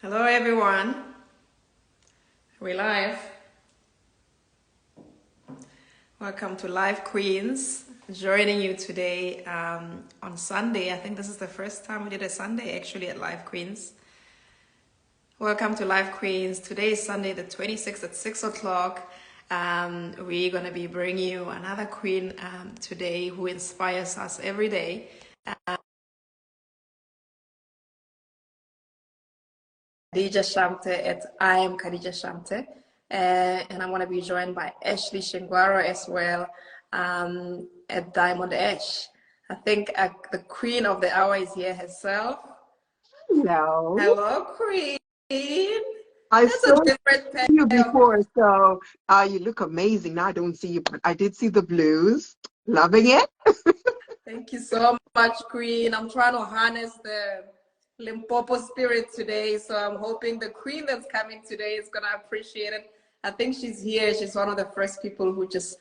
Hello everyone, we're live. Welcome to Live Queens. Joining you today on Sunday. I think this is the first time we did a Sunday actually at Live Queens. Welcome to Live Queens. Today is Sunday the 26th at 6 o'clock. We're going to be bringing you another queen today who inspires us every day. Khadija Shamte at I am Khadija Shamte, and I'm going to be joined by Ashley Shingwaro as well at Diamond Ash. I think the queen of the hour is here herself. Hello. Hello, queen. I saw you before, so you look amazing. Now I don't see you, but I did see the blues. Loving it. Thank you so much, queen. I'm trying to harness the Limpopo spirit today, so I'm hoping the queen that's coming today is gonna appreciate it. I think she's here. She's one of the first people who just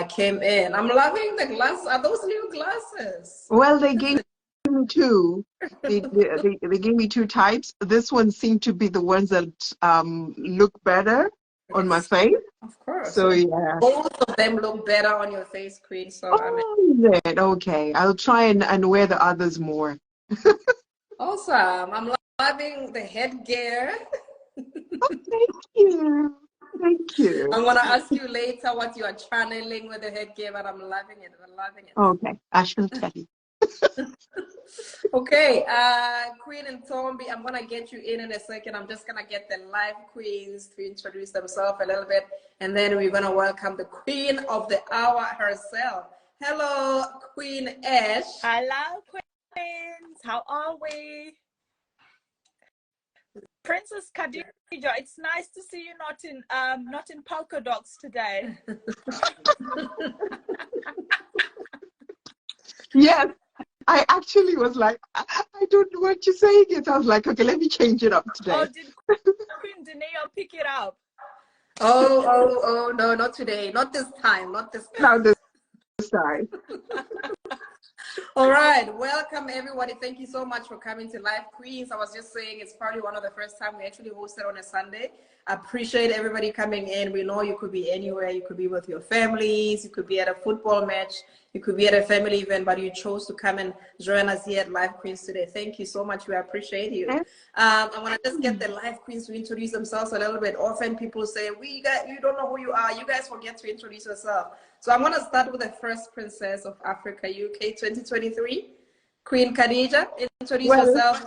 came in. I'm loving the glasses. Are those new glasses? Well, they gave me two. They gave me two types. This one seemed to be the ones that look better on my face. Of course. So yeah. Both of them look better on your face, queen. So okay. I'll try and wear the others more. Awesome. I'm loving the headgear. Oh, thank you. Thank you. I'm going to ask you later what you are channeling with the headgear, but I'm loving it. I'm loving it. Okay. I shall tell you. Okay. Queen Ntombi, I'm going to get you in a second. I'm just going to get the live queens to introduce themselves a little bit, and then we're going to welcome the queen of the hour herself. Hello, Queen Ash. Hello, Queens. How are we? Princess Khadija, it's nice to see you not in polka dots today. Yes, I actually was like, I don't know what you're saying. I was like, okay, let me change it up today. Oh, did Queen Deneo pick it up? Oh, no, not today. Not this time. Not this time. Not this time. All right, welcome everybody. Thank you so much for coming to Live Queens. I was just saying it's probably one of the first time we actually hosted on a Sunday. I appreciate everybody coming in. We know you could be anywhere. You could be with your families. You could be at a football match. You could be at a family event, but you chose to come and join us here at Live Queens today. Thank you so much. We appreciate you. I want to just get the Live Queens to introduce themselves a little bit. Often people say, you don't know who you are. You guys forget to introduce yourself. So I'm going to start with the first princess of Africa UK 2023, Queen Khadija. Introduce yourself.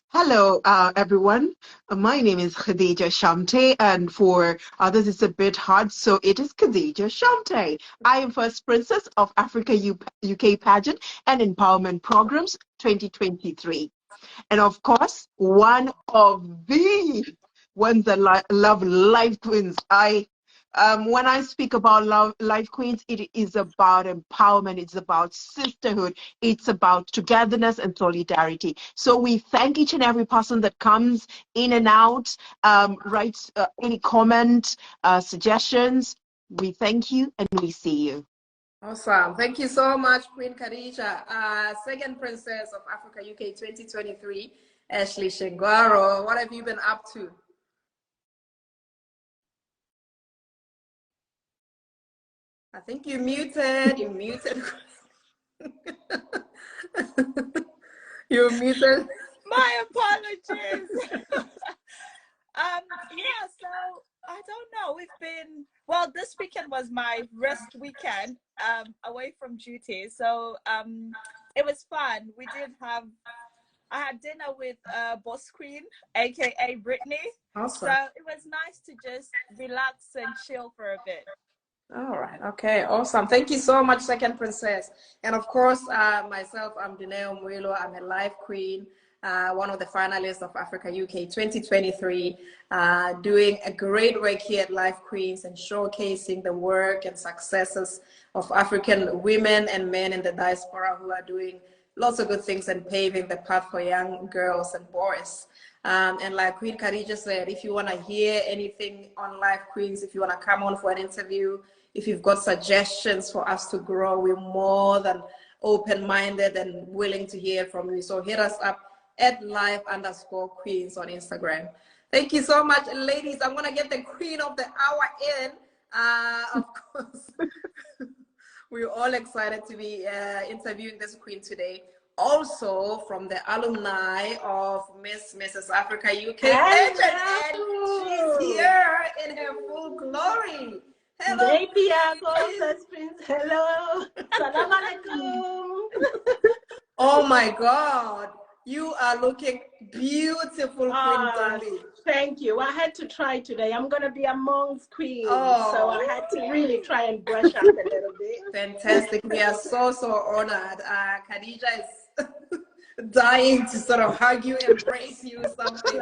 Hello, everyone. My name is Khadija Shamte, and for others it's a bit hard, so it is Khadija Shamte. I am First Princess of Africa UK Pageant and Empowerment Programs 2023. And of course, one of the ones that love Live Queens. When I speak about Live Queens, it is about empowerment, it's about sisterhood, it's about togetherness and solidarity. So we thank each and every person that comes in and out, writes any comment, suggestions. We thank you and we see you. Awesome. Thank you so much, Queen Khadija. Second Princess of Africa UK 2023, Ashley Shingwaro. What have you been up to? I think you're muted. You're muted. You're muted. My apologies. Yeah, so I don't know. This weekend was my rest weekend away from duty. So it was fun. I had dinner with Boss Queen, aka Brittany. Awesome. So it was nice to just relax and chill for a bit. All right. Okay. Awesome. Thank you so much, Second Princess. And of course, myself, I'm Dineo Mwilo. I'm a Live Queen, one of the finalists of Africa UK 2023, doing a great work here at Live Queens and showcasing the work and successes of African women and men in the diaspora who are doing lots of good things and paving the path for young girls and boys. And like Queen Khadija said, if you want to hear anything on Live Queens, if you want to come on for an interview, if you've got suggestions for us to grow, we're more than open-minded and willing to hear from you. So hit us up @life_queens on Instagram. Thank you so much, ladies. I'm gonna get the queen of the hour in. Of course, we're all excited to be interviewing this queen today. Also from the alumni of Mrs. Africa UK pageant, and she's here in her full glory. Hello, hello. Salam alaikum. Oh my God, you are looking beautiful, Queen Ntombi. Thank you. I had to try today. I'm going to be amongst queens, so I had to really try and brush up a little bit. Fantastic. We are so honored. Khadija is dying to sort of hug you, embrace you, something.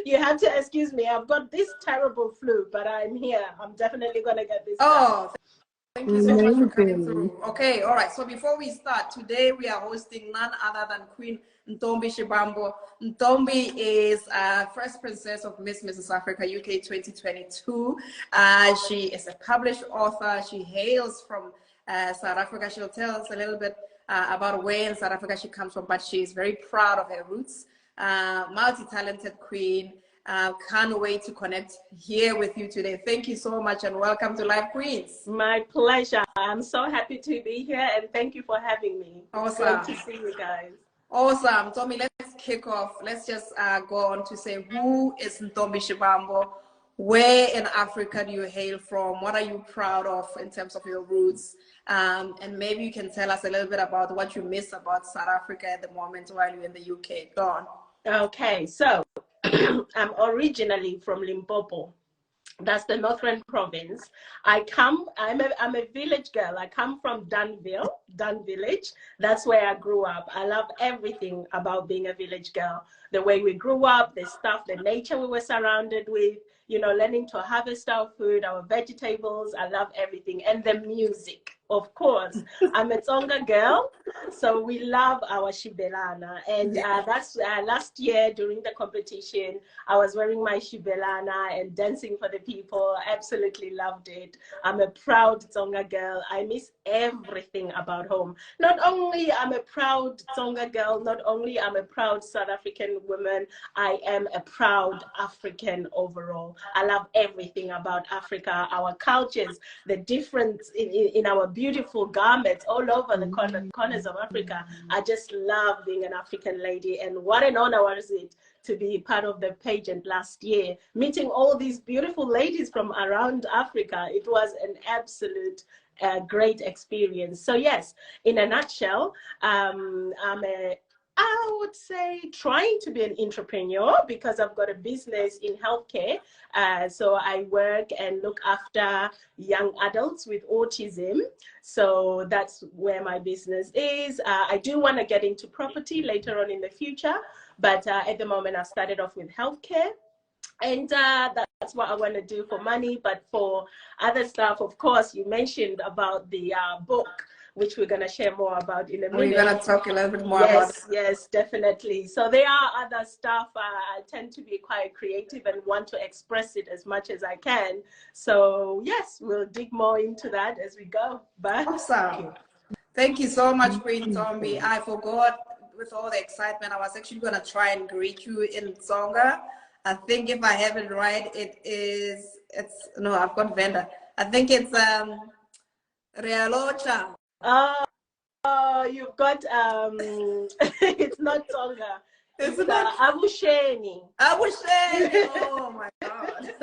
You have to excuse me. I've got this terrible flu, but I'm here. I'm definitely going to get this done. Thank you so much for coming through. Okay, all right. So before we start, today we are hosting none other than Queen Ntombi Shibambo. Ntombi is first princess of Mrs. Africa UK 2022. She is a published author. She hails from South Africa. She'll tell us a little bit about where in South Africa she comes from, but she is very proud of her roots. Multi-talented queen. Can't wait to connect here with you today. Thank you so much and welcome to Live Queens. My pleasure. I'm so happy to be here and thank you for having me. Awesome. Great to see you guys. Awesome. Tommy, let's kick off. Let's just go on to say, who is Ntombi Shibambo? Where in Africa do you hail from? What are you proud of in terms of your roots? And maybe you can tell us a little bit about what you miss about South Africa at the moment while you're in the UK. Go on. Okay, so I'm originally from Limpopo. That's the Northern Province. I'm a village girl. I come from Dunn Village. That's where I grew up. I love everything about being a village girl. The way we grew up, the stuff, the nature we were surrounded with, you know, learning to harvest our food, our vegetables. I love everything. And the music, of course. I'm a Tsonga girl, so we love our Shibelana. And that's last year during the competition, I was wearing my Shibelana and dancing for the people. Absolutely loved it. I'm a proud Tsonga girl. I miss everything about home. Not only I'm a proud Tsonga girl, not only I'm a proud South African woman, I am a proud African overall. I love everything about Africa, our cultures, the difference in our beautiful garments all over the corners of Africa. I just love being an African lady, and what an honor was it to be part of the pageant last year, meeting all these beautiful ladies from around Africa. It was an absolute great experience. So yes, in a nutshell, I would say trying to be an entrepreneur because I've got a business in healthcare. So I work and look after young adults with autism. So that's where my business is. I do want to get into property later on in the future, but at the moment I started off with healthcare. And that's what I want to do for money. But for other stuff, of course, you mentioned about the book, which we're going to share more about in a minute. We're going to talk a little bit more about it. Yes, definitely. So there are other stuff. I tend to be quite creative and want to express it as much as I can. So yes, we'll dig more into that as we go. But awesome. Thank you so much, Queen Ntombi. I forgot, with all the excitement, I was actually going to try and greet you in Tsonga. I think if I have it right, no, I've got Venda. I think it's Realocha. You've got it's not Tonga. It's Abusheni. Abusheni. Oh my God.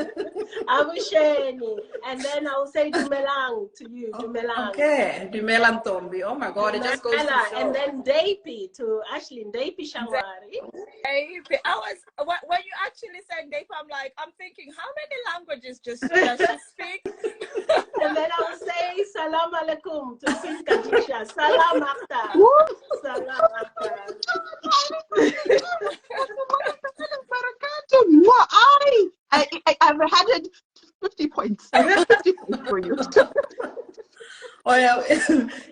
Abusheni. And then I'll say Dumelang to you. Dumelang. Okay. Dumelang Ntombi. Oh my God. It just goes to show. And then Deipi to Ashley. Deipi Shangwari. Deipi. When you actually said Deipi, I'm thinking, how many languages does she speak? And then I'll say Salam alaikum to Queen Kadisha. Salam Akhtar. Salam Akhtar. I've had 50 points. 50 points for you. Oh yeah,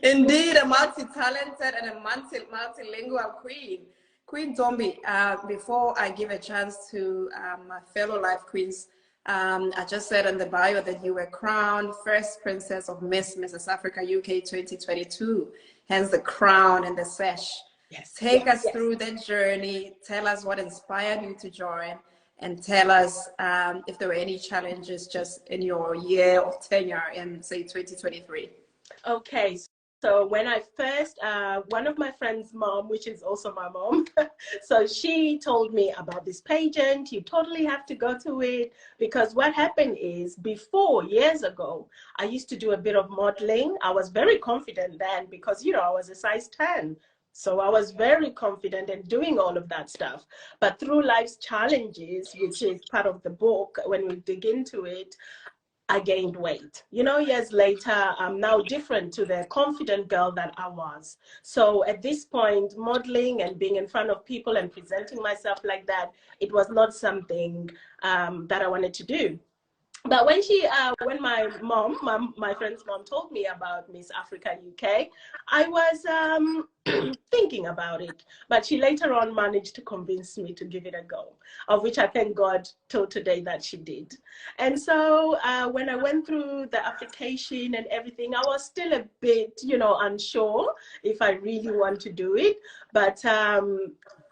indeed, a multi-talented and a multilingual queen. Queen Ntombi, before I give a chance to my fellow Life Queens, I just said in the bio that you were crowned first princess of Mrs. Africa UK 2022, hence the crown and the sash. Take us through that journey. Tell us what inspired you to join, and tell us if there were any challenges just in your year of tenure in, say, 2023. Okay. So when I first, one of my friend's mom, which is also my mom, so she told me about this pageant. You totally have to go to it, because what happened is, before, years ago, I used to do a bit of modeling. I was very confident then because, you know, I was a size 10. So I was very confident in doing all of that stuff. But through life's challenges, which is part of the book, when we dig into it, I gained weight. You know, years later, I'm now different to the confident girl that I was. So at this point, modeling and being in front of people and presenting myself like that, it was not something that I wanted to do. But when when my mom, my friend's mom, told me about Miss Africa UK, I was thinking about it. But she later on managed to convince me to give it a go, of which I thank God till today that she did. And so when I went through the application and everything, I was still a bit, you know, unsure if I really want to do it. But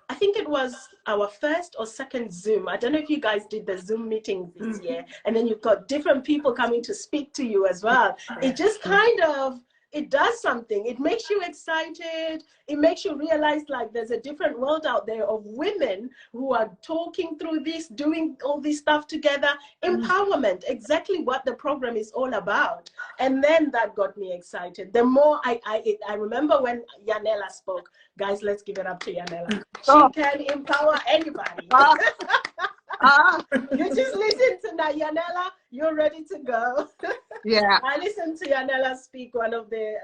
I think it was our first or second Zoom. I don't know if you guys did the Zoom meetings this year, and then you've got different people coming to speak to you as well. It just kind of, it does something. It makes you excited. It makes you realize like there's a different world out there of women who are talking through this, doing all this stuff together. Empowerment, exactly what the program is all about. And then that got me excited. The more I remember when Yanela spoke, guys, let's give it up to Yanela. She can empower anybody. You just listen to Yanela, you're ready to go. Yeah. I listened to Yanela speak one of the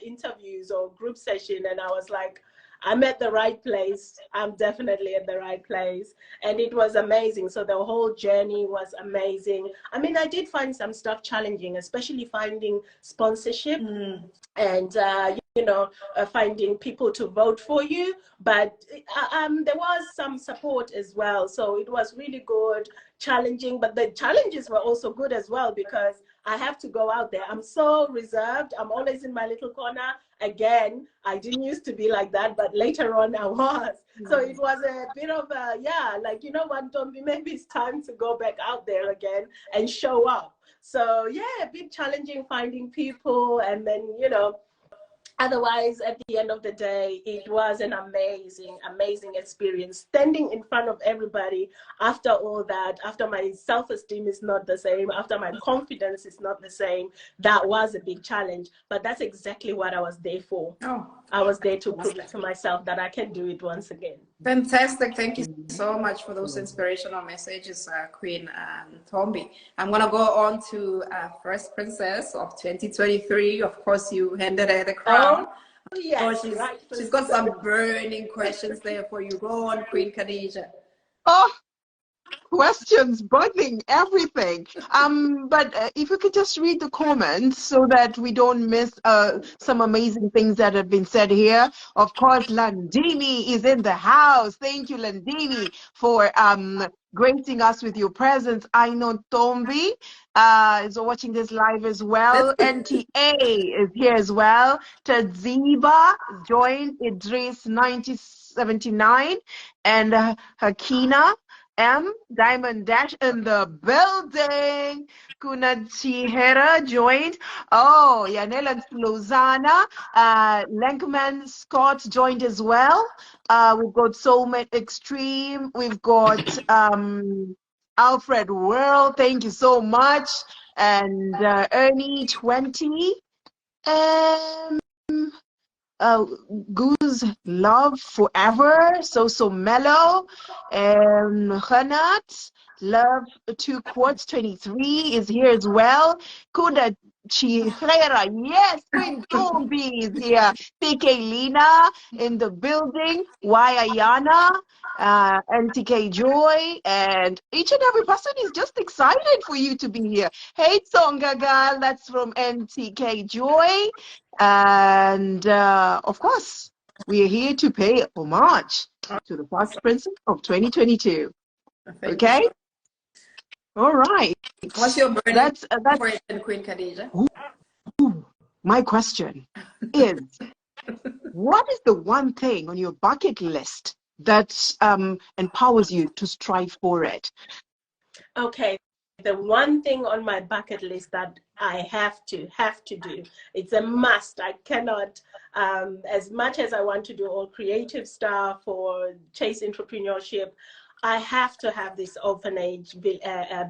interviews or group session, and I was like, I'm at the right place. I'm definitely at the right place. And it was amazing. So the whole journey was amazing. I mean, I did find some stuff challenging, especially finding sponsorship and, you know, finding people to vote for you. But there was some support as well. So it was really good, challenging. But the challenges were also good as well, because I have to go out there. I'm so reserved. I'm always in my little corner. Again, I didn't used to be like that, but later on I was. So it was a bit of a, yeah, like, you know what, Ntombi, maybe it's time to go back out there again and show up. So yeah, a bit challenging finding people, and then, you know, otherwise, at the end of the day, it was an amazing, amazing experience. Standing in front of everybody after all that, after my self-esteem is not the same, after my confidence is not the same, that was a big challenge. But that's exactly what I was there for. I was there to prove to myself that I can do it once again. Fantastic. Thank you so much for those inspirational messages, Queen Ntombi. I'm going to go on to First Princess of 2023. Of course, you handed her the crown. Oh, yes, so she's got some burning questions there for you. Go on, Queen Khadija. Oh, questions, buzzing, everything. But if you could just read the comments so that we don't miss some amazing things that have been said here. Of course, Landini is in the house. Thank you, Landini, for gracing us with your presence. I know Ntombi is watching this live as well. NTA is here as well. Tadziba joined. Idris 9079 and Hakina M. Diamond Dash in the building. Kuna Chihera joined. Oh, Yanela Lozana. Lenkman Scott joined as well. We've got Soulmate Extreme. We've got Alfred World. Thank you so much. And Ernie 20. Goose Love Forever, so mellow. Hanat Love 2 Quartz 23 is here as well. Kuda Chihera, yes, Queen Ntombi is here. PK Lina in the building. Wayayana, NTK Joy, and each and every person is just excited for you to be here. Hey Tsongagal, that's from NTK Joy. And of course, we are here to pay homage to the past princess of 2022. Okay? All right. What's your burning that's question, Queen Khadija? My question is, what is the one thing on your bucket list that empowers you to strive for it? Okay, the one thing on my bucket list that I have to do, it's a must. I cannot, as much as I want to do all creative stuff or chase entrepreneurship, I have to have this orphanage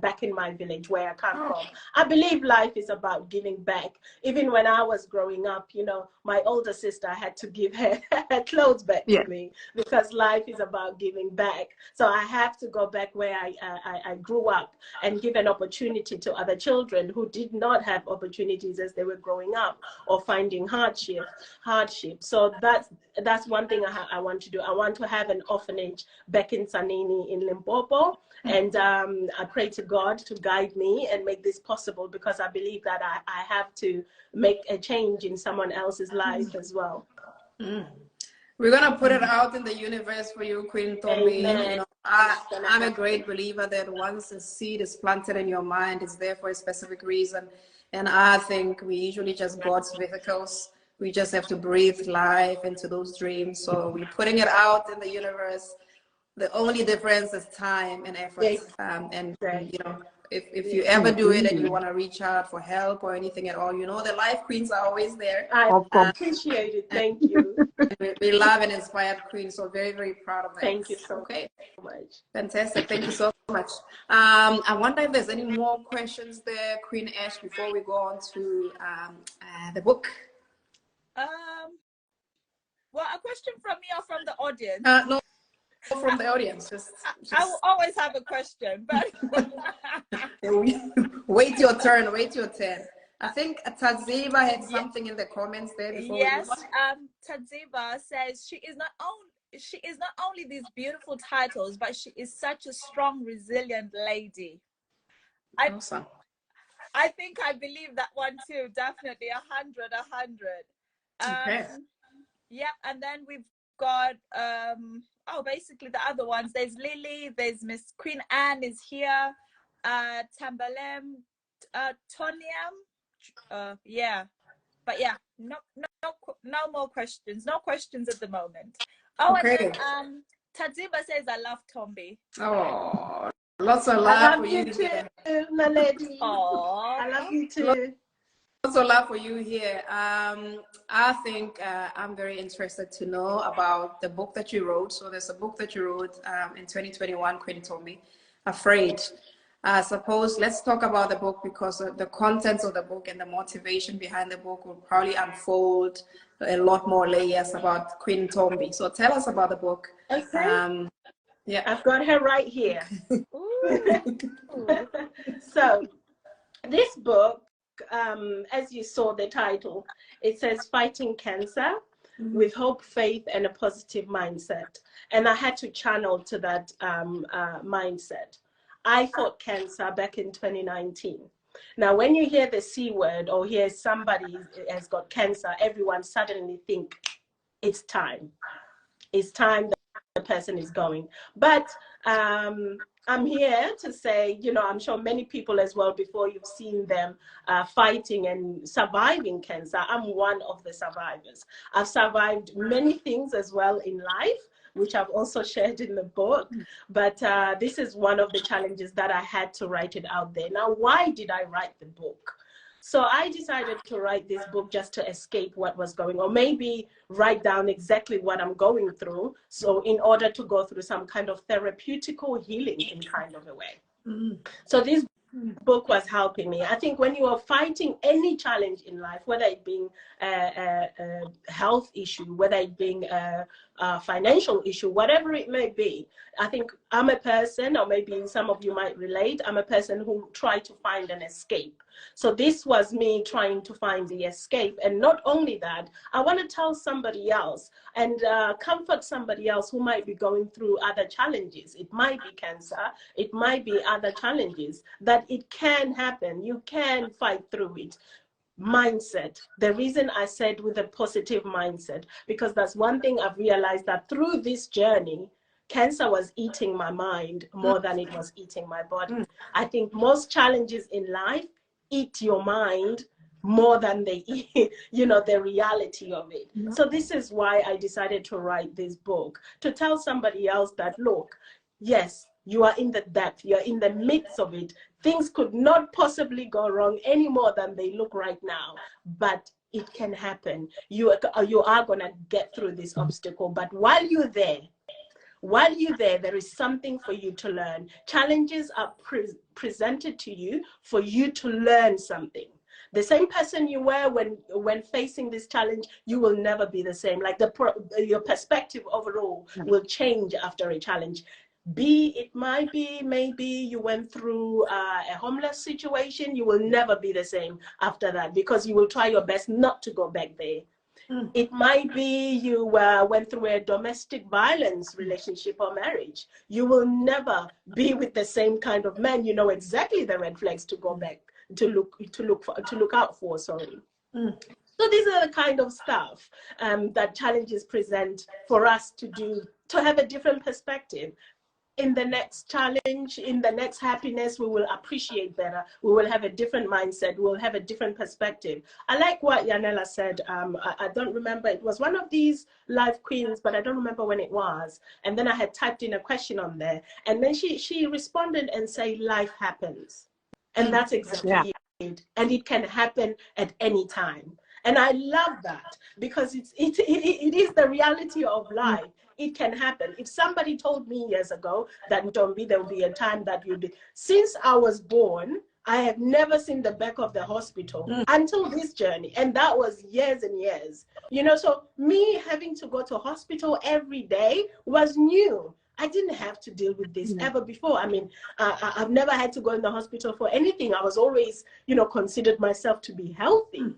back in my village where I come from. I believe life is about giving back. Even when I was growing up, you know, my older sister had to give her clothes back to me, because life is about giving back. So I have to go back where I grew up and give an opportunity to other children who did not have opportunities as they were growing up or finding hardship. So that's one thing I want to do. I want to have an orphanage back in Tzaneen in Limpopo, and I pray to God to guide me and make this possible, because I believe that I have to make a change in someone else's life as well. We're gonna put it out in the universe for you, Queen Ntombi. You know, I'm a great believer that once a seed is planted in your mind, it's there for a specific reason. And I think we usually just God's vehicles. We just have to breathe life into those dreams. So we're putting it out in the universe. The only difference is time and effort. And you know, if you ever do it and you want to reach out for help or anything at all, you know, the Life Queens are always there. I appreciate it. Thank you. We love and inspired Queens, so very, very proud of that. Thank you so much. Fantastic. Thank you so much. I wonder if there's any more questions there, Queen Ash, before we go on to the book. Well, a question from me or from the audience? No, from the audience. Just... I will always have a question, but wait your turn. Wait your turn. I think Tadziba had something in the comments there before. Yes, Tadziba says she is not only these beautiful titles, but she is such a strong, resilient lady. Awesome. I think I believe that one too. Definitely 100. Okay. Yeah, and then we've got basically the other ones. There's Lily, there's Miss Queen Anne is here, Tambalem, Toniam, yeah, but yeah, no more questions. No questions at the moment. Oh, okay. And then Tadziba says, "I love Ntombi." Oh, lots of love for you too, my lady. Oh, I love you too. Lots of love for you here. I think I'm very interested to know about the book that you wrote. So there's a book that you wrote in 2021, Queen Ntombi, Afraid. Suppose let's talk about the book, because the contents of the book and the motivation behind the book will probably unfold a lot more layers about Queen Ntombi. So tell us about the book. Okay. Yeah, I've got her right here. So this book, as you saw the title, it says Fighting Cancer with Hope, Faith, and a Positive Mindset. And I had to channel to that mindset. I fought cancer back in 2019. Now, when you hear the C word or hear somebody has got cancer, everyone suddenly think it's time. It's time that the person is going. But I'm here to say, you know, I'm sure many people as well, before you've seen them fighting and surviving cancer, I'm one of the survivors. I've survived many things as well in life, which I've also shared in the book. But this is one of the challenges that I had to write it out there. Now, why did I write the book? So I decided to write this book just to escape what was going on, maybe write down exactly what I'm going through. So in order to go through some kind of therapeutical healing in kind of a way. So this book was helping me. I think when you are fighting any challenge in life, whether it being a health issue, whether it being a financial issue, whatever it may be, I think I'm a person, or maybe some of you might relate, I'm a person who tried to find an escape. So this was me trying to find the escape. And not only that, I want to tell somebody else and comfort somebody else who might be going through other challenges. It might be cancer, it might be other challenges, that it can happen. You can fight through it. Mindset. The reason I said with a positive mindset, because that's one thing I've realized, that through this journey, cancer was eating my mind more than it was eating my body. I think most challenges in life eat your mind more than the you know, the reality of it. So this is why I decided to write this book, to tell somebody else that, look, yes, you are in the depth, you're in the midst of it. Things could not possibly go wrong any more than they look right now, but it can happen. You are going to get through this obstacle. But while you're there, there is something for you to learn. Challenges are presented to you for you to learn something. The same person you were when facing this challenge, you will never be the same. Like your perspective overall will change after a challenge. It might be, maybe you went through a homeless situation. You will never be the same after that, because you will try your best not to go back there. It might be you went through a domestic violence relationship or marriage. You will never be with the same kind of man. You know exactly the red flags to go back to look out for. Sorry. So these are the kind of stuff that challenges present for us to do, to have a different perspective. In the next challenge, in the next happiness, we will appreciate better. We will have a different mindset. We will have a different perspective. I like what Yanela said. I don't remember. It was one of these live queens, but I don't remember when it was. And then I had typed in a question on there. And then she responded and said, life happens. And that's exactly it. And it can happen at any time. And I love that, because it is the reality of life. It can happen. If somebody told me years ago that, Ntombi, there will be a time that you'll be, since I was born, I have never seen the back of the hospital until this journey. And that was years and years. You know, so me having to go to hospital every day was new. I didn't have to deal with this ever before. I mean, I've never had to go in the hospital for anything. I was always, you know, considered myself to be healthy.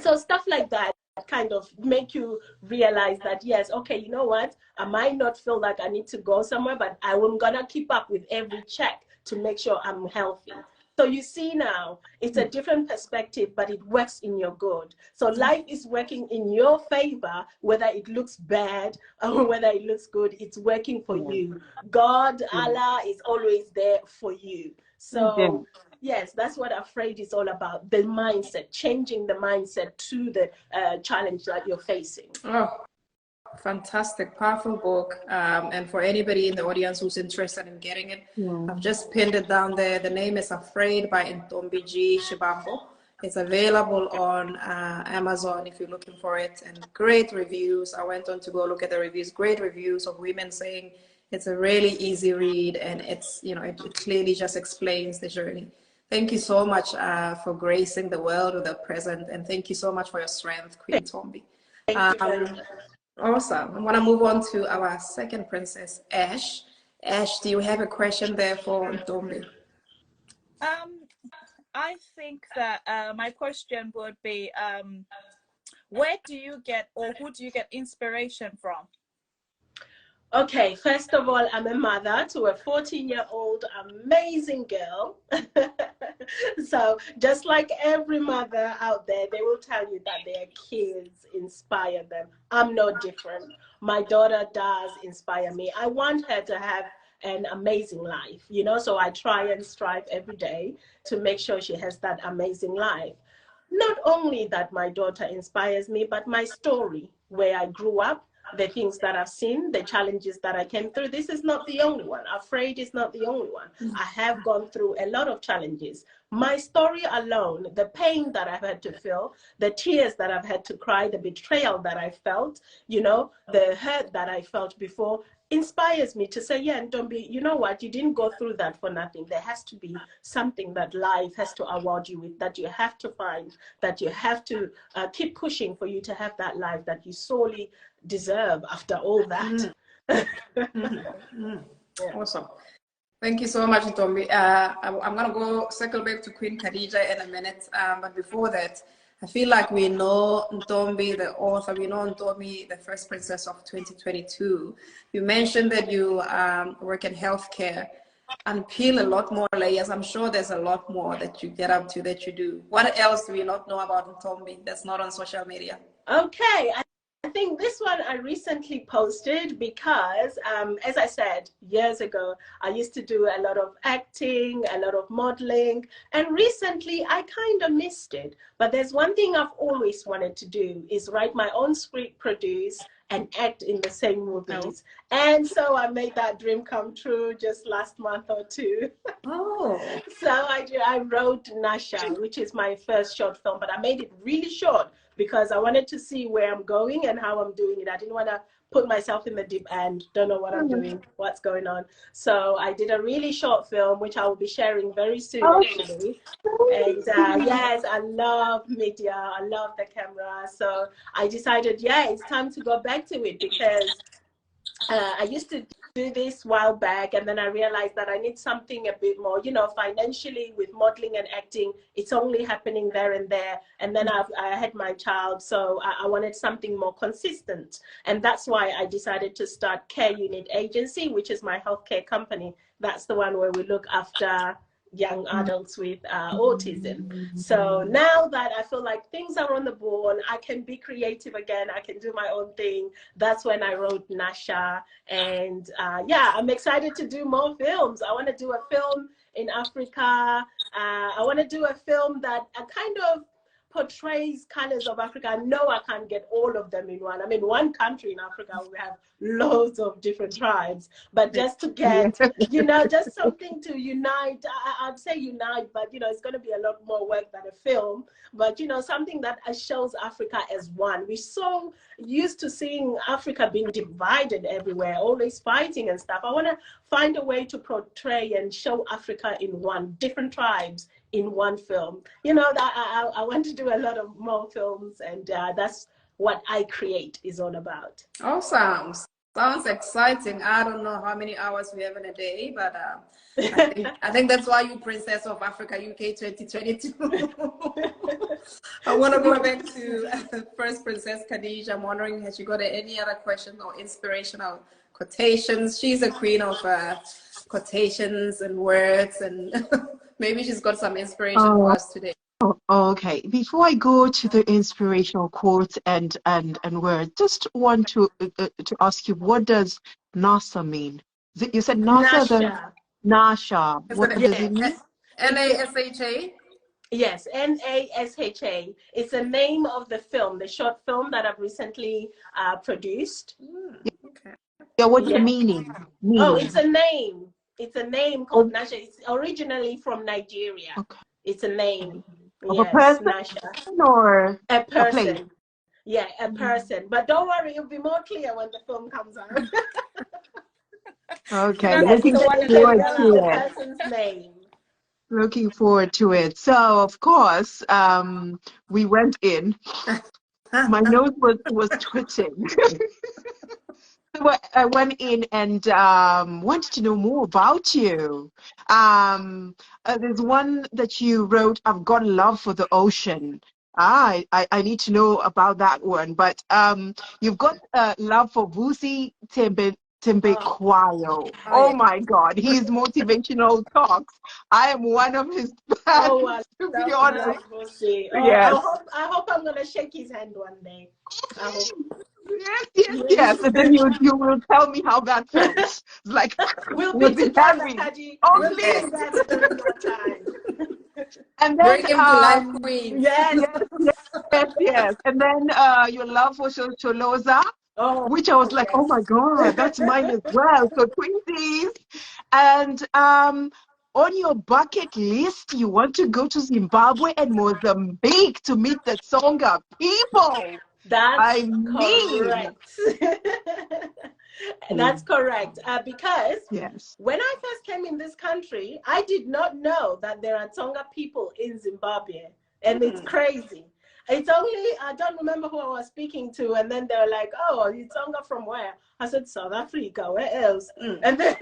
So stuff like that kind of make you realize that, yes, okay, you know what? I might not feel like I need to go somewhere, but I'm going to keep up with every check to make sure I'm healthy. So you see now, it's a different perspective, but it works in your good. So life is working in your favor, whether it looks bad or whether it looks good, it's working for you. God, Allah is always there for you. So yes, that's what Afraid is all about. The mindset, changing the mindset to the challenge that you're facing. Oh, fantastic, powerful book. And for anybody in the audience who's interested in getting it, I've just pinned it down there. The name is Afraid by Ntombi Shibambo. It's available on Amazon if you're looking for it, and great reviews. I went on to go look at the reviews, great reviews of women saying it's a really easy read, and it's, you know, it clearly just explains the journey. Thank you so much for gracing the world with a present, and thank you so much for your strength, Queen Ntombi. Awesome. I want to move on to our second princess, Ash. Ash, do you have a question there for Ntombi? I think that my question would be, where do you get, or who do you get inspiration from? Okay, first of all, I'm a mother to a 14-year-old amazing girl. So just like every mother out there, they will tell you that their kids inspire them. I'm no different. My daughter does inspire me. I want her to have an amazing life, you know, so I try and strive every day to make sure she has that amazing life. Not only that my daughter inspires me, but my story, where I grew up, the things that I've seen, the challenges that I came through. This is not the only one. Afraid is not the only one. I have gone through a lot of challenges. My story alone, the pain that I've had to feel, the tears that I've had to cry, the betrayal that I felt, you know, the hurt that I felt before, inspires me to say, yeah, Ntombi, you know what, you didn't go through that for nothing. There has to be something that life has to award you with, that you have to find, that you have to keep pushing for you to have that life that you sorely deserve after all that. Awesome. Thank you so much, Ntombi. I'm going to go circle back to Queen Khadija in a minute. But before that, I feel like we know Ntombi, the author, we know Ntombi, the first princess of 2022. You mentioned that you work in healthcare. Unpeel a lot more layers. I'm sure there's a lot more that you get up to, that you do. What else do we not know about Ntombi that's not on social media? Okay, I think this one I recently posted because, as I said, years ago, I used to do a lot of acting, a lot of modeling, and recently I kind of missed it. But there's one thing I've always wanted to do is write my own script, produce, and act in the same movies. And so I made that dream come true just last month or two. Oh. So I wrote Nasha, which is my first short film, but I made it really short because I wanted to see where I'm going and how I'm doing it. I didn't want to put myself in the deep end, don't know what I'm doing, what's going on. So I did a really short film, which I will be sharing very soon, actually. And yes, I love media, I love the camera. So I decided, yeah, it's time to go back to it because I used to do this a while back, and then I realized that I need something a bit more, you know, financially with modeling and acting. It's only happening there and there. And then I had my child, so I wanted something more consistent. And that's why I decided to start Care Unit Agency, which is my healthcare company. That's the one where we look after young adults with autism. So now that I feel like things are on the board, I can be creative again, I can do my own thing. That's when I wrote Nasha. And yeah, I'm excited to do more films. I want to do a film in Africa. I want to do a film that kind of portrays colors of Africa. I know I can't get all of them in one. I mean, one country in Africa, we have loads of different tribes, but just to get, you know, just something to unite. I'd say unite, but, you know, it's going to be a lot more work than a film, but, you know, something that shows Africa as one. We're so used to seeing Africa being divided everywhere, always fighting and stuff. I want to find a way to portray and show Africa in one, different tribes in one film. You know, I want to do a lot of more films, and that's what I create is all about. Awesome. Sounds exciting. I don't know how many hours we have in a day, but I think that's why you Princess of Africa UK 2022. I want to go back to first Princess Khadija. I'm wondering, has she got any other questions or inspirational quotations? She's a queen of quotations and words, and maybe she's got some inspiration for us today. Okay. Before I go to the inspirational quotes and words, just want to ask you, what does NASA mean? You said NASA. Nasha. What does it mean? NASHA. Yes, NASHA. It's the name of the film, the short film that I've recently produced. Okay. Yeah. What's the meaning? Oh, it's a name. It's a name called Nasha. It's originally from Nigeria. Okay. It's a name. Of a person, Nasha. Or a person. Yeah, a person. But don't worry, it'll be more clear when the film comes out. Okay, looking forward to it. Person's name. Looking forward to it. So, of course, we went in. My nose was twitching. I went in and wanted to know more about you. There's one that you wrote, I've got love for the ocean. I need to know about that one. But you've got love for Vusi Kwayo. Oh my God, his motivational talks. I am one of his fans, to be honest. Yes. I hope I'm going to shake his hand one day. I hope. Yes. And then you will tell me how that felt. Like, we'll be together, Kaji. Oh, please. And then bring him to life, Queen. Yes. And then your love for Choloza, which I was like, oh my God, that's mine as well. So twinsies. And on your bucket list, you want to go to Zimbabwe and Mozambique to meet the Tsonga people. That's correct. That's correct. Because when I first came in this country, I did not know that there are Tsonga people in Zimbabwe. And it's crazy. It's only, I don't remember who I was speaking to. And then they were like, oh, you Tsonga from where? I said, South Africa, where else? And then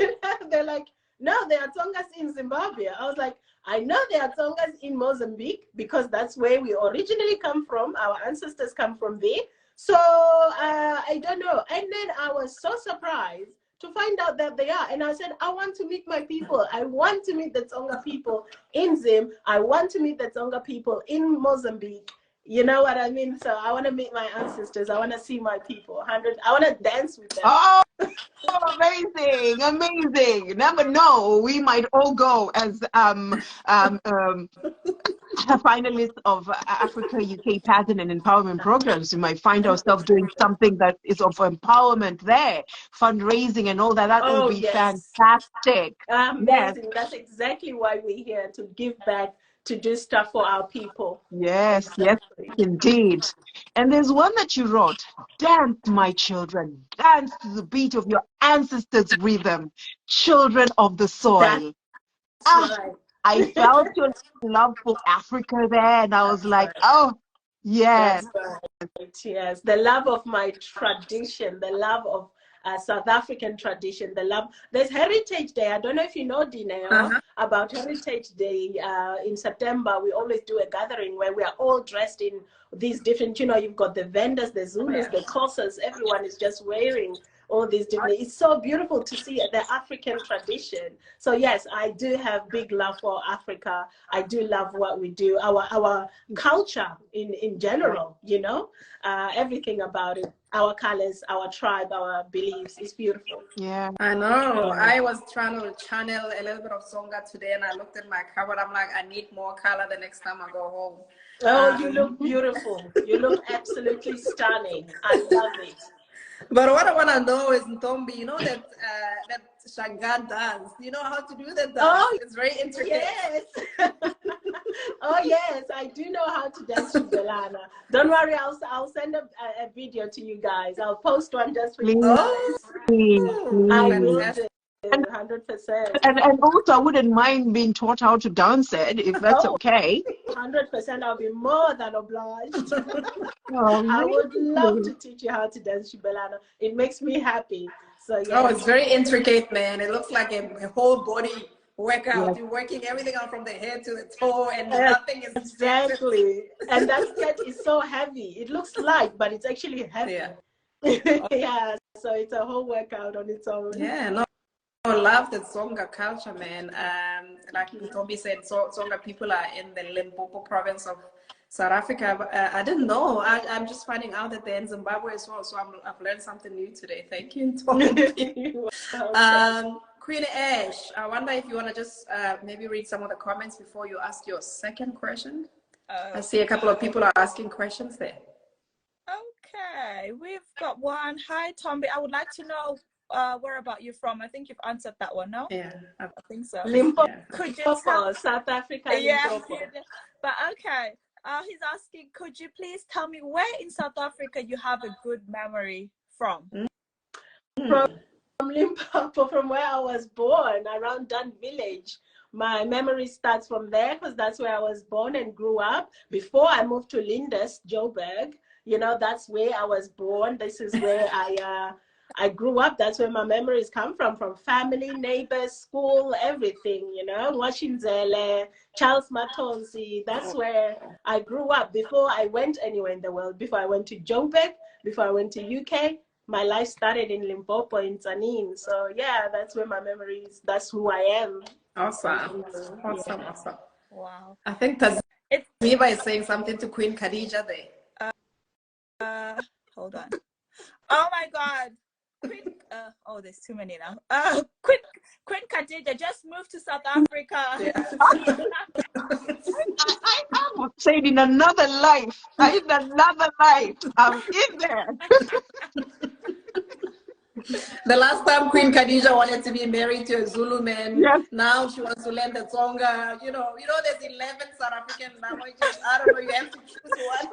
they're like, no, there are Tsongas in Zimbabwe. I was like, I know there are Tsongas in Mozambique because that's where we originally come from. Our ancestors come from there. So I don't know. And then I was so surprised to find out that they are. And I said, I want to meet my people. I want to meet the Tsonga people in Zim. I want to meet the Tsonga people in Mozambique. You know what I mean? So I want to meet my ancestors. I want to see my people. 100. I want to dance with them. Oh, amazing, amazing. Never know. We might all go as finalists of Africa UK Pageant and Empowerment Programs. We might find ourselves doing something that is of empowerment there, fundraising and all that. That will be fantastic. Amazing. Yes. That's exactly why we're here, to give back, to do stuff for our people. Yes, yes, indeed. And there's one that you wrote: dance, my children, dance to the beat of your ancestors' rhythm, children of the soil. That's right. I felt your love for Africa there, and I was like, oh, yes. That's right. Yes, the love of my tradition, the love of South African tradition, the love. There's Heritage Day. I don't know if you know, Dineo, about Heritage Day. In September, we always do a gathering where we are all dressed in these different, you know, you've got the vendors, the Zulus, the Xhosas, everyone is just wearing all these different. It's so beautiful to see the African tradition. So yes, I do have big love for Africa. I do love what we do, our culture in general, you know, everything about it, our colors, our tribe, our beliefs is beautiful. Yeah, I know. I was trying to channel a little bit of Tsonga today, and I looked at my cupboard. I'm like, I need more color the next time I go home. Oh, you look beautiful. You look absolutely stunning. I love it. But what I want to know is, Ntombi, you know that that Shangan dance. Do you know how to do that dance? Oh, it's very intricate. Yes. Oh yes, I do know how to dance Shibelana. Don't worry, I'll send a video to you guys. I'll post one just for you guys. I will do. 100%. And also, I wouldn't mind being taught how to dance it, if that's okay. 100%. I'll be more than obliged. Oh, I would love to teach you how to dance Shibelana. It makes me happy. So yeah. Oh, it's very intricate, man. It looks like a whole body workout. Yes. You're working everything out from the head to the toe, and nothing is exactly. And that skirt is so heavy. It looks light, but it's actually heavy. Yeah. Yeah. So it's a whole workout on its own. Yeah. No. I love the Tsonga culture, man. Like Ntombi said, Tsonga people are in the Limpopo province of South Africa. I didn't know. I'm just finding out that they're in Zimbabwe as well. So I've learned something new today. Thank you, Ntombi. Queen Ash, I wonder if you want to just maybe read some of the comments before you ask your second question. I see a couple of people are asking questions there. Okay, we've got one. Hi, Ntombi. I would like to know where about you from? I think you've answered that one, no? Yeah, I think so. Limpopo, could you South Africa. Yeah, Limpopo. But okay. He's asking, could you please tell me where in South Africa you have a good memory from? From Limpopo, from where I was born, around Dunn Village. My memory starts from there because that's where I was born and grew up. Before I moved to Lindis, Joburg, you know, that's where I was born. This is where I grew up. That's where my memories come from family, neighbors, school, everything, you know, Washinzele, Charles Matonsi. That's where I grew up before I went anywhere in the world. Before I went to Joburg, before I went to UK, my life started in Limpopo, in Tzaneen. So yeah, that's where my memories, that's who I am. Awesome. Awesome. Wow. I think Taziva is saying something to Queen Khadija there. Hold on. Oh my God. Queen, oh, there's too many now. Queen Khadija just moved to South Africa. Yeah. I was saying in another life, I'm in there. The last time Queen Khadija wanted to be married to a Zulu man, yes. Now she wants to learn the Tsonga. You know, there's 11 South African languages. I don't know, you have to choose one.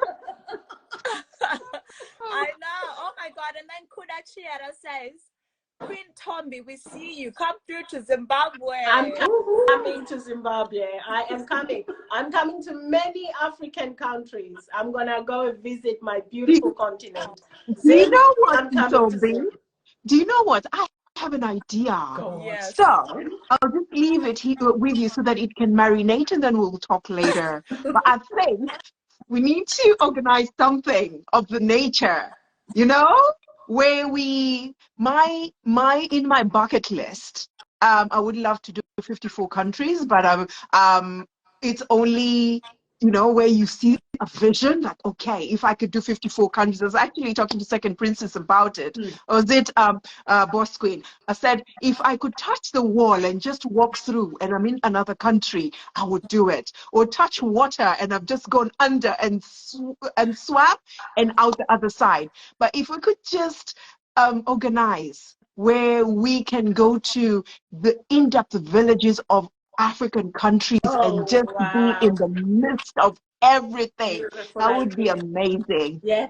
I know. Oh my God. And then Kuda Chiara says, Queen Ntombi, we see you. Come through to Zimbabwe. I'm coming to Zimbabwe. I am coming. I'm coming to many African countries. I'm going to go and visit my beautiful continent. Do you know what, Ntombi? Do you know what? I have an idea. Yes. So I'll just leave it here with you so that it can marinate, and then we'll talk later. But I think we need to organize something of the nature, you know, where in my bucket list, I would love to do 54 countries, but it's only you know, where you see a vision, like, okay, if I could do 54 countries. I was actually talking to Second Princess about it. Or was it Boss Queen? I said, if I could touch the wall and just walk through and I'm in another country, I would do it. Or touch water and I've just gone under and swam and out the other side. But if we could just organize where we can go to the in-depth villages of African countries and just be in the midst of everything. Beautiful That would be idea. amazing. Yeah,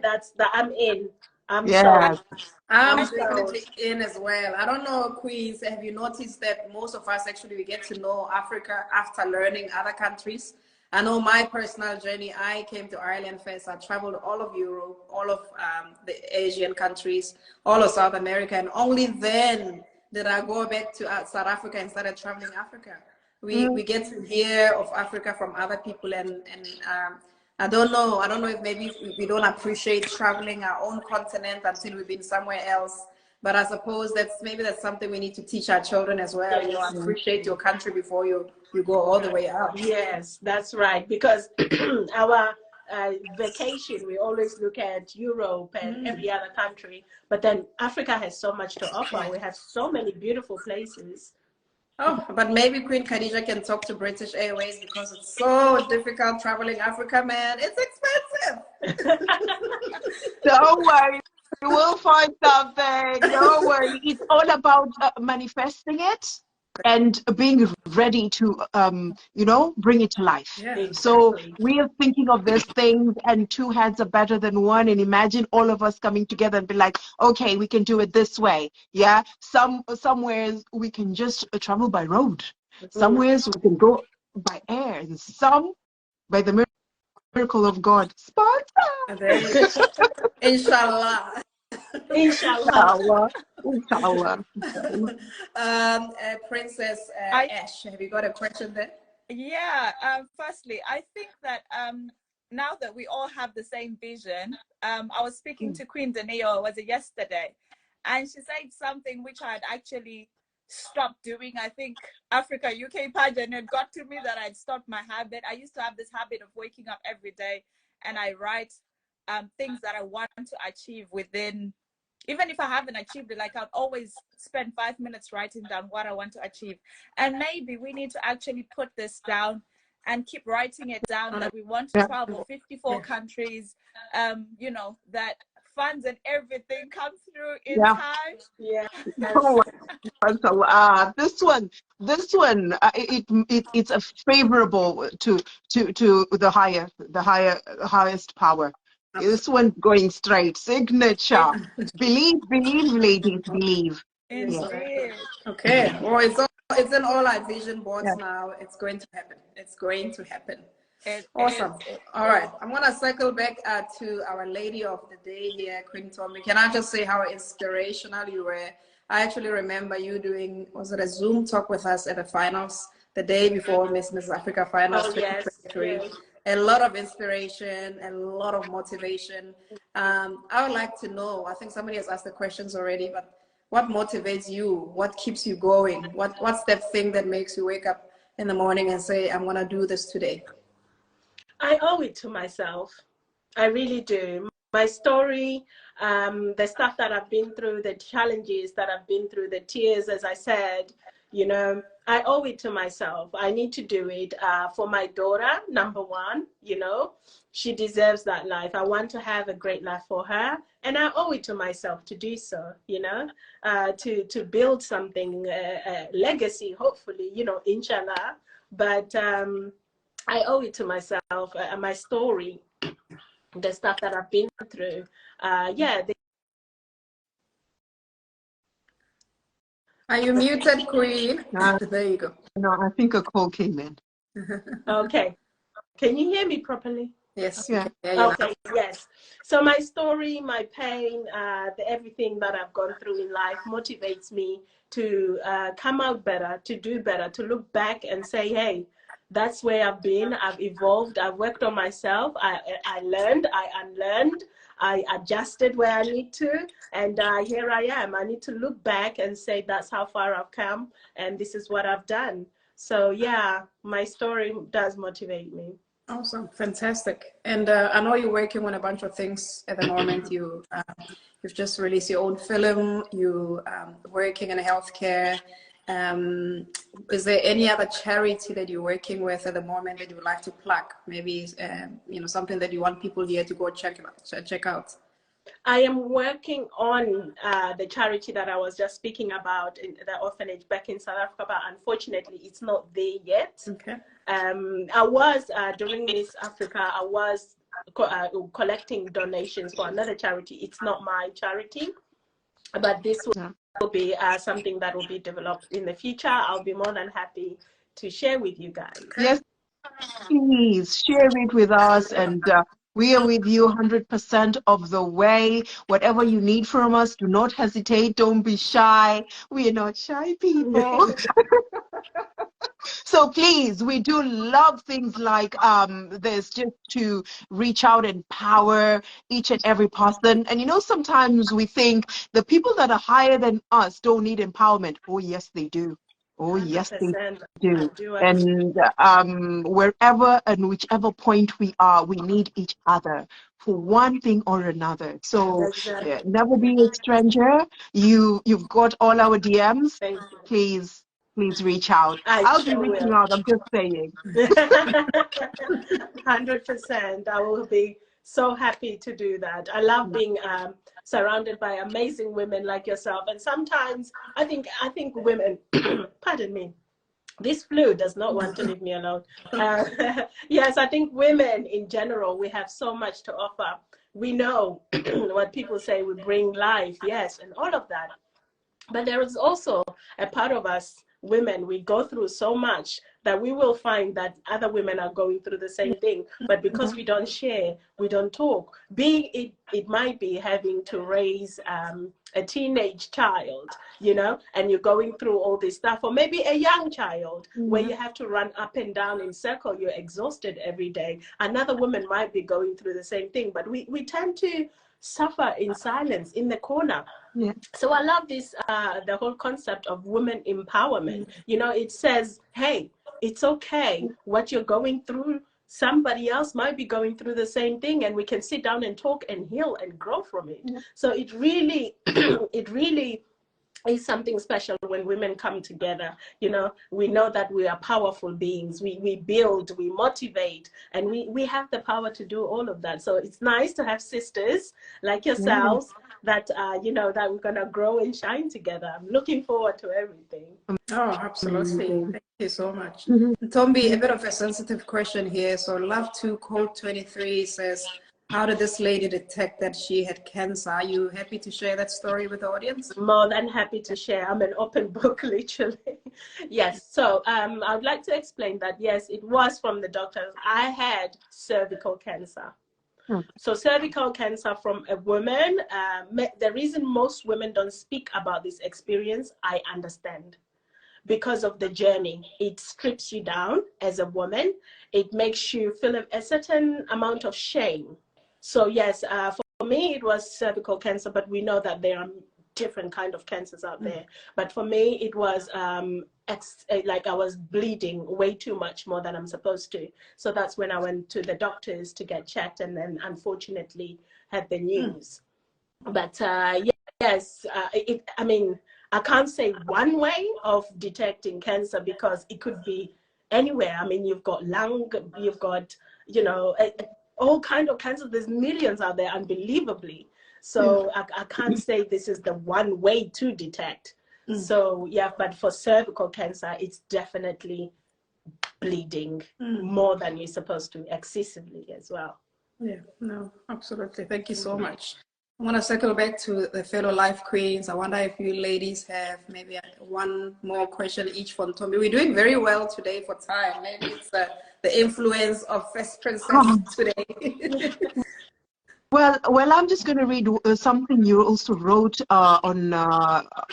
I'm in. I'm Yeah. sold. I'm I'm sold. definitely in as well. I don't know, Queens, have you noticed that most of us actually we get to know Africa after learning other countries? I know my personal journey, I came to Ireland first. I traveled all of Europe, all of the Asian countries, all of South America, and only then did I go back to South Africa and started traveling Africa. We get to hear of Africa from other people, and I don't know if maybe we don't appreciate traveling our own continent until we've been somewhere else. But I suppose that's something we need to teach our children as well. You know, appreciate your country before you go all the way out. Yes, that's right. Because our vacation, we always look at Europe and every other country, but then Africa has so much to offer. We have so many beautiful places. Oh, but maybe Queen Khadija can talk to British Airways because it's so difficult traveling Africa, man. It's expensive. Don't worry. You will find something. Don't worry. It's all about manifesting it and being ready to, you know, bring it to life. Yeah, exactly. So we are thinking of these things, and two heads are better than one. And imagine all of us coming together and be like, okay, we can do it this way. Yeah. Somewhere we can just travel by road. Somewhere we can go by air, and some by the miracle of God. Sparta. Inshallah. Inshallah. Inshallah. Princess Ash, have you got a question there? Yeah. Firstly, I think that now that we all have the same vision, I was speaking to Queen Danio, was it yesterday? And she said something which I had actually stopped doing. I think AfricaUKPageant had got to me that I'd stopped my habit. I used to have this habit of waking up every day and I write things that I want to achieve within, even if I haven't achieved it, like I'll always spend 5 minutes writing down what I want to achieve. And maybe we need to actually put this down and keep writing it down, that we want to travel 54 countries, you know, that funds and everything come through in time. Yeah. Oh, this one, it's a favorable to the highest power. This one going straight signature. Believe, ladies, believe. Indeed. Okay. Well, it's in all our vision boards now. It's going to happen. It's going to happen. Awesome. All right. I'm going to circle back to our lady of the day here, Queen Ntombi. Can I just say how inspirational you were? I actually remember you doing, was it a Zoom talk with us at the finals, the day before Miss Africa Finals 2023. Yes. A lot of inspiration, a lot of motivation. I would like to know, I think somebody has asked the questions already, but what motivates you? What keeps you going? What's that thing that makes you wake up in the morning and say, I'm going to do this today? I owe it to myself. I really do. My story, the stuff that I've been through, the challenges that I've been through, the tears, as I said, you know, I owe it to myself. I need to do it for my daughter, number one, you know, she deserves that life. I want to have a great life for her, and I owe it to myself to do so, you know, to build something, a legacy, hopefully, you know, inshallah. But I owe it to myself, my story, the stuff that I've been through. Are you muted, Queen? There you go. No, I think a call came in. Okay. Can you hear me properly? Yes. Yeah. Okay. Yes. So my story, my pain, everything that I've gone through in life motivates me to come out better, to do better, to look back and say, hey, that's where I've been. I've evolved. I've worked on myself. I learned. I unlearned. I adjusted where I need to. And here I am. I need to look back and say, that's how far I've come. And this is what I've done. So, yeah, my story does motivate me. Awesome, fantastic. And I know you're working on a bunch of things at the moment. You've just released your own film. You working in healthcare. Is there any other charity that you're working with at the moment that you would like to plug? Maybe something that you want people here to go check out. I am working on the charity that I was just speaking about in the orphanage back in South Africa, but unfortunately it's not there yet. Okay. I was, during Miss Africa, I was collecting donations for another charity. It's not my charity, but this will be something that will be developed in the future. I'll be more than happy to share with you guys. Yes, please share it with us, and we are with you 100% of the way. Whatever you need from us, do not hesitate. Don't be shy. We are not shy people. So please, we do love things like this, just to reach out and empower each and every person. And sometimes we think the people that are higher than us don't need empowerment. Oh yes, they do. Oh yes, they do. And wherever and whichever point we are, we need each other for one thing or another. So never be a stranger. You've got all our DMs. Please reach out. I'll be reaching out. I'm just saying. 100%. I will be so happy to do that. I love being surrounded by amazing women like yourself. And sometimes I think women, pardon me, this flu does not want to leave me alone. Yes, I think women in general, we have so much to offer. We know what people say, we bring life, yes, and all of that. But there is also a part of us women, we go through so much that we will find that other women are going through the same thing. But because we don't share, we don't talk. It might be having to raise a teenage child, and you're going through all this stuff, or maybe a young child where you have to run up and down in circle. You're exhausted every day. Another woman might be going through the same thing, but we tend to suffer in silence in the corner. Yeah. So I love this, the whole concept of women empowerment. It says, hey, it's okay what you're going through. Somebody else might be going through the same thing, and we can sit down and talk and heal and grow from it. Yeah. So it really, it really is something special when women come together. We know that we are powerful beings. We build, we motivate, and we have the power to do all of that. So it's nice to have sisters like yourselves that that we're gonna grow and shine together. I'm looking forward to everything. Oh, absolutely. Thank you so much. Ntombi, a bit of a sensitive question here. So Love to Code 23 says, how did this lady detect that she had cancer? Are you happy to share that story with the audience? More than happy to share. I'm an open book, literally. Yes. So I would like to explain that, yes, it was from the doctors. I had cervical cancer. So cervical cancer from a woman, the reason most women don't speak about this experience, I understand. Because of the journey, it strips you down as a woman. It makes you feel a certain amount of shame. So yes, for me, it was cervical cancer, but we know that there are different kind of cancers out there. But for me, it was like I was bleeding way too much, more than I'm supposed to. So that's when I went to the doctors to get checked, and then unfortunately had the news. But yes, I mean, I can't say one way of detecting cancer, because it could be anywhere. I mean, you've got lung, you've got, all kind of cancers. There's millions out there, unbelievably. So I can't say this is the one way to detect. So yeah, but for cervical cancer, it's definitely bleeding more than you're supposed to, excessively as well. Yeah, no, absolutely. Thank you so much. I want to circle back to the fellow life queens. I wonder if you ladies have maybe one more question each for Ntombi. We're doing very well today for time. Maybe it's the influence of First Princess today. Well, I'm just going to read something you also wrote on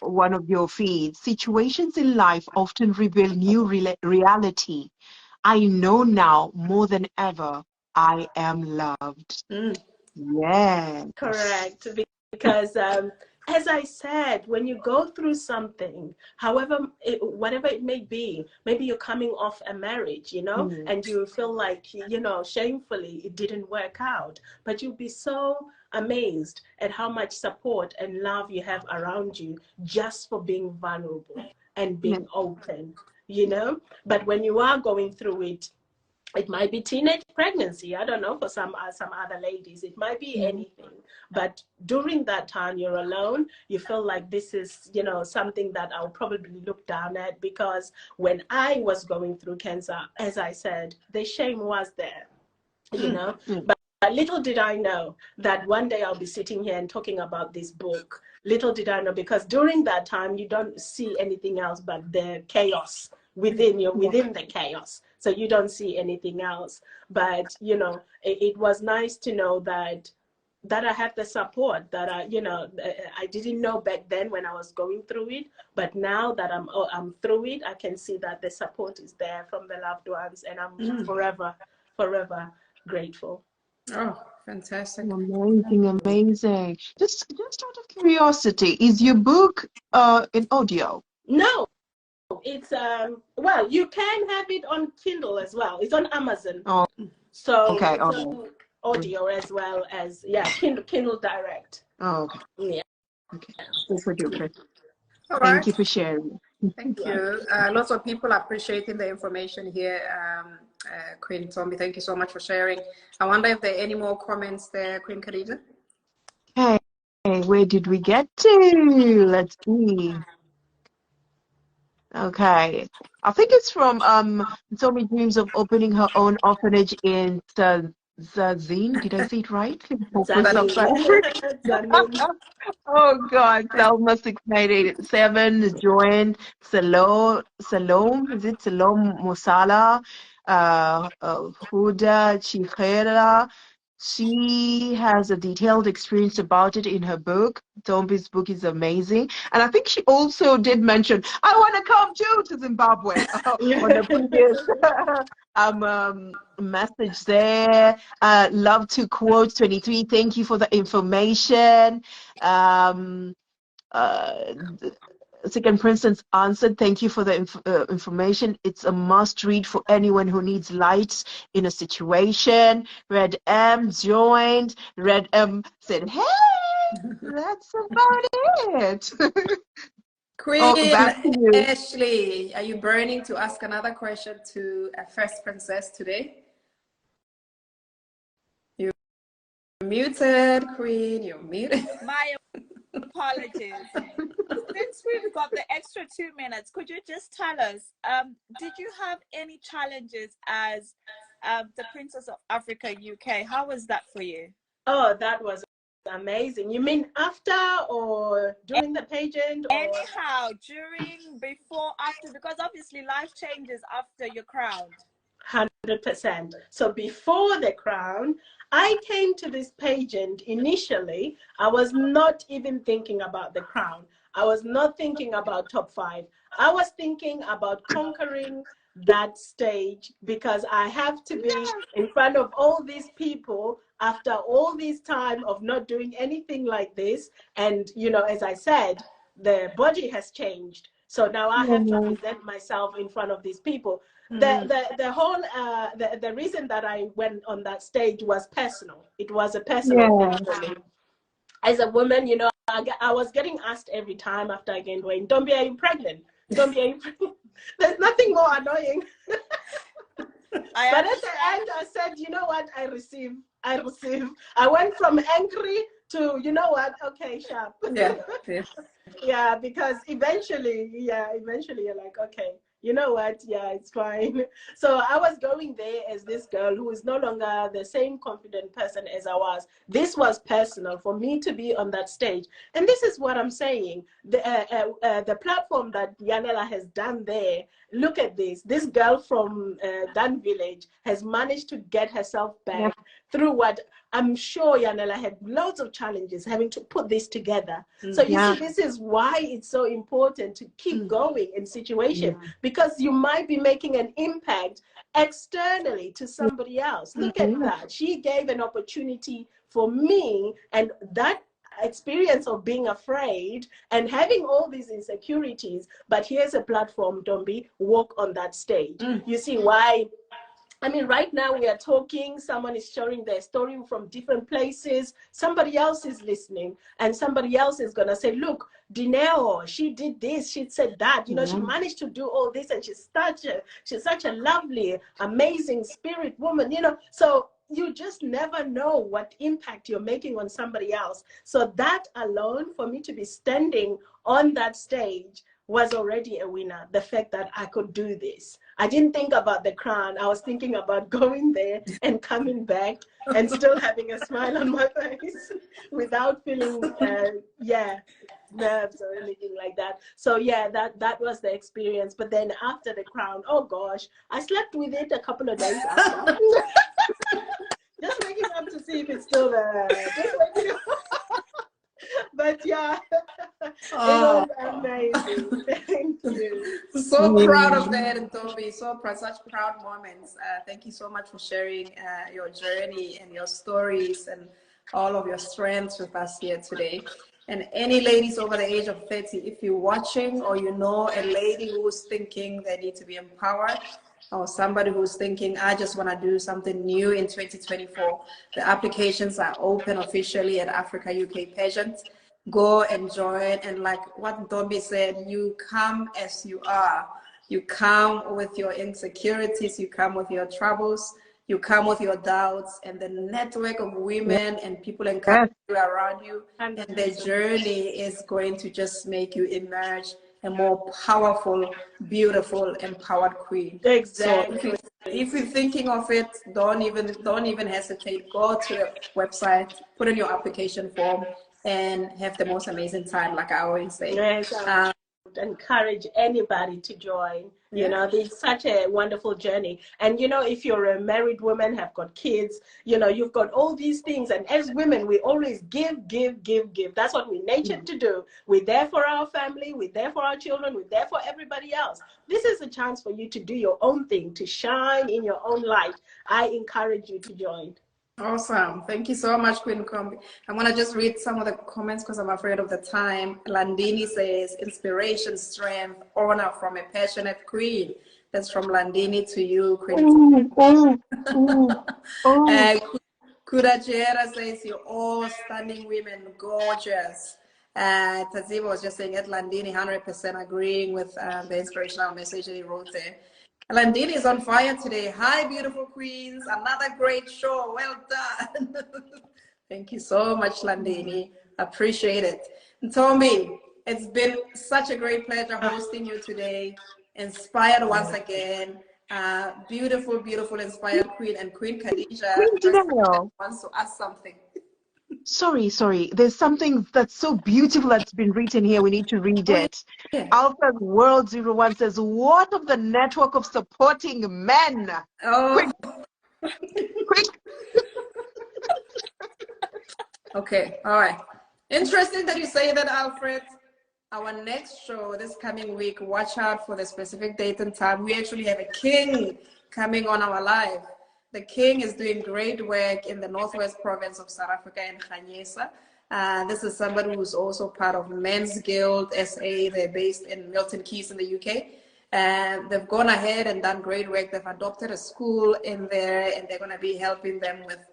one of your feeds. Situations in life often reveal new reality. I know now more than ever I am loved. Yeah. Correct. Because as I said, when you go through something, whatever it may be, maybe you're coming off a marriage, you know, and you feel like, you know, shamefully it didn't work out, but you'll be so amazed at how much support and love you have around you just for being vulnerable and being open, you know. But when you are going through it, it might be teenage pregnancy. I don't know, for some other ladies, it might be anything. But during that time, you're alone. You feel like this is, you know, something that I'll probably look down at, because when I was going through cancer, as I said, the shame was there, you know. But little did I know that one day I'll be sitting here and talking about this book. Little did I know, because during that time, you don't see anything else but the chaos within the chaos. So you don't see anything else. But, you know, it was nice to know that I have the support that I didn't know back then when I was going through it. But now that I'm through it, I can see that the support is there from the loved ones, and I'm forever grateful. Oh, fantastic. Amazing. Just out of curiosity, is your book in audio? No. It's well, you can have it on Kindle as well. It's on Amazon. Oh, so okay. It's on audio as well as Kindle Direct. Oh, okay. Yeah. Okay. Super duper. All Thank right. you for sharing. Thank you. Lots of people are appreciating the information here. Queen Ntombi, thank you so much for sharing. I wonder if there are any more comments there, Queen Khadija. Okay, where did we get to? Let's see. Okay, I think it's from Ntombi dreams of opening her own orphanage in Tzaneen. Did I say it right? South Africa. Oh God, Selma 6987 joined. Salome, is it Salome Musala? Huda Chihera. She has a detailed experience about it in her book. Ntombi's book is amazing. And I think she also did mention, I want to come too to Zimbabwe on the previous message there. Love to quote 23. Thank you for the information. Second Princeton's answered, thank you for the information. It's a must read for anyone who needs light in a situation. Red M joined. Red M said, hey, that's about it. Queen back to you. Ashley, are you burning to ask another question to a first princess today? You're muted, Queen. You're muted. My apologies. Since we've got the extra 2 minutes, could you just tell us, did you have any challenges as the Princess of Africa UK? How was that for you? Oh, that was amazing. You mean after or during the pageant? Or? Anyhow, during, before, after, because obviously life changes after you're crowned. 100%. So before the crown, I came to this pageant initially. I was not even thinking about the crown. I was not thinking about top 5. I was thinking about conquering that stage, because I have to be in front of all these people after all this time of not doing anything like this. And, you know, as I said, the body has changed. So now I have to present myself in front of these people. The whole the reason that I went on that stage was personal. It was a personal thing for me. As a woman, you know, I was getting asked every time after I gained weight, "Ntombi, are you pregnant? Ntombi, are you pregnant?" There's nothing more annoying. But at the end, I said, you know what? I receive. I went from angry to, you know what? Okay, sharp. Yeah, because eventually you're like, okay, you know what? Yeah, it's fine. So I was going there as this girl who is no longer the same confident person as I was. This was personal for me to be on that stage. And this is what I'm saying. The platform that Yanela has done there, look at this. This girl from Dan Village has managed to get herself back through what I'm sure Yanela had loads of challenges having to put this together. So you see, this is why it's so important to keep going in situations, because you might be making an impact externally to somebody else. Look at that. She gave an opportunity for me, and that experience of being afraid and having all these insecurities. But here's a platform, Ntombi, walk on that stage. You see why? I mean, right now we are talking, someone is sharing their story from different places, somebody else is listening, and somebody else is going to say, look, Dineo, she did this, she said that, you know, she managed to do all this, and she's such a lovely, amazing spirit woman, you know. So you just never know what impact you're making on somebody else. So that alone, for me to be standing on that stage, was already a winner. The fact that I could do this. I didn't think about the crown. I was thinking about going there and coming back and still having a smile on my face without feeling, nerves or anything like that. So yeah, that was the experience. But then after the crown, oh gosh, I slept with it a couple of days after. Just waking up to see if it's still there. Just waking up. But yeah, it was amazing. Thank you. So proud of that, Ntombi. Such proud moments. Thank you so much for sharing your journey and your stories and all of your strengths with us here today. And any ladies over the age of 30, if you're watching or you know a lady who's thinking they need to be empowered, or somebody who's thinking, I just want to do something new in 2024, the applications are open officially at AfricaUKPageant. Go and join. And like what Ntombi said, you come as you are. You come with your insecurities, you come with your troubles, you come with your doubts, and the network of women and people and countries around you, and their journey is going to just make you emerge a more powerful, beautiful, empowered queen. Exactly. So if you're thinking of it, don't even hesitate. Go to the website, put in your application form, and have the most amazing time, like I always say. Yes, I would encourage anybody to join. You know, it's such a wonderful journey. And, you know, if you're a married woman, have got kids, you know, you've got all these things. And as women, we always give, give, give, give. That's what we're natured to do. We're there for our family. We're there for our children. We're there for everybody else. This is a chance for you to do your own thing, to shine in your own light. I encourage you to join. Awesome. Thank you so much, Queen Ntombi. I'm going to just read some of the comments because I'm afraid of the time. Landini says, inspiration, strength, honor from a passionate queen. That's from Landini to you, Queen. Kudajera says, you're all stunning women, gorgeous. Taziba was just saying at Landini, 100% agreeing with the inspirational message that he wrote there. Landini is on fire today. Hi, beautiful queens. Another great show. Well done. Thank you so much, Landini. Appreciate it. Ntombi, it's been such a great pleasure hosting you today. Inspired once again. Beautiful, beautiful, inspired queen. And Queen Khadija wants to ask something. Sorry. There's something that's so beautiful that's been written here. We need to read it. Alpha World 01 says, what of the network of supporting men? Oh. Quick. Okay, all right. Interesting that you say that, Alfred. Our next show this coming week, watch out for the specific date and time. We actually have a king coming on our live. The king is doing great work in the Northwest Province of South Africa in Khanyisa. This is somebody who's also part of Men's Guild SA. They're based in Milton Keynes in the UK. They've gone ahead and done great work. They've adopted a school in there, and they're going to be helping them with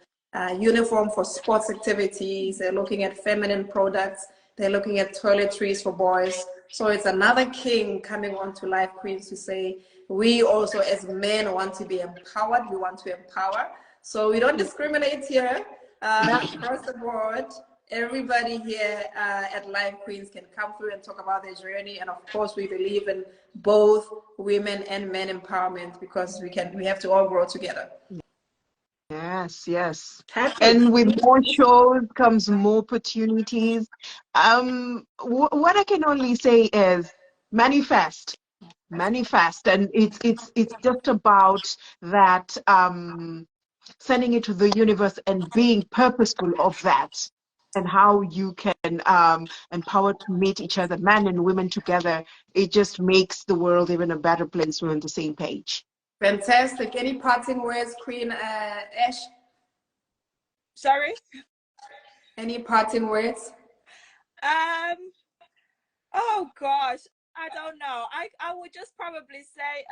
uniform for sports activities. They're looking at feminine products. They're looking at toiletries for boys. So it's another king coming on to Live Queens to say, we also as men want to be empowered. We want to empower. So we don't discriminate here across the board. Everybody here at Live Queens can come through and talk about their journey. And of course, we believe in both women and men empowerment because we have to all grow together. Yes. And with more shows comes more opportunities. What I can only say is manifest, and it's just about that sending it to the universe and being purposeful of that, and how you can empower to meet each other, men and women together. It just makes the world even a better place. We're on the same page. Fantastic. Any parting words, Queen Ash? Sorry? Any parting words? Oh gosh, I don't know. I would just probably say,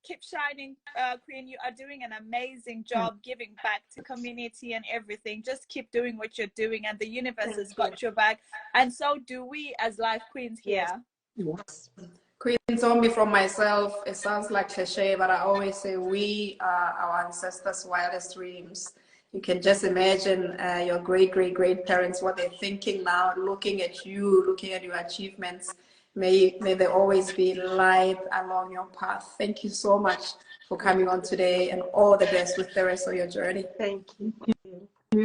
keep shining, Queen. You are doing an amazing job giving back to community and everything. Just keep doing what you're doing, and the universe has got your back, and so do we as Life Queens here. Yes. Queen Ntombi, from myself, it sounds like cliche, but I always say we are our ancestors' wildest dreams. You can just imagine your great parents, what they're thinking now, looking at you, looking at your achievements. May there always be light along your path. Thank you so much for coming on today, and all the best with the rest of your journey. Thank you.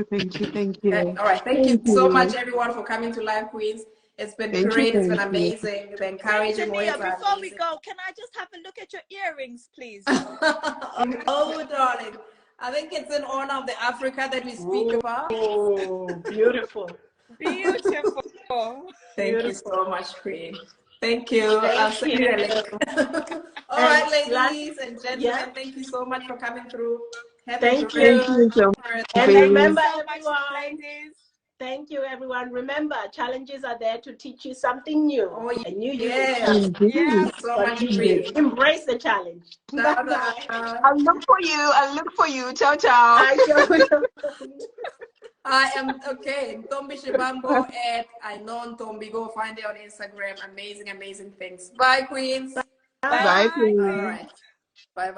Thank you. Okay. All right. Thank you so much, everyone, for coming to Live Queens. It's been great. It's been amazing. The encouraging words are before amazing. we go, can I just have a look at your earrings, please? Oh, darling. I think it's in honor of the Africa that we speak about. Oh, beautiful. Beautiful. Thank you so much, Queen. Thank you. I'll send you a link. All right, ladies and gentlemen, thank you so much for coming through. Thank you. And remember, everyone, thank you, everyone. Remember, challenges are there to teach you something new. Oh, and you so much. Embrace the challenge. Bye-bye. I'll look for you. Ciao, ciao. I am Ntombi Shibambo at I know Ntombi. Go find it on Instagram. Amazing things. Bye, Queens. Bye, Queens. All right. Bye.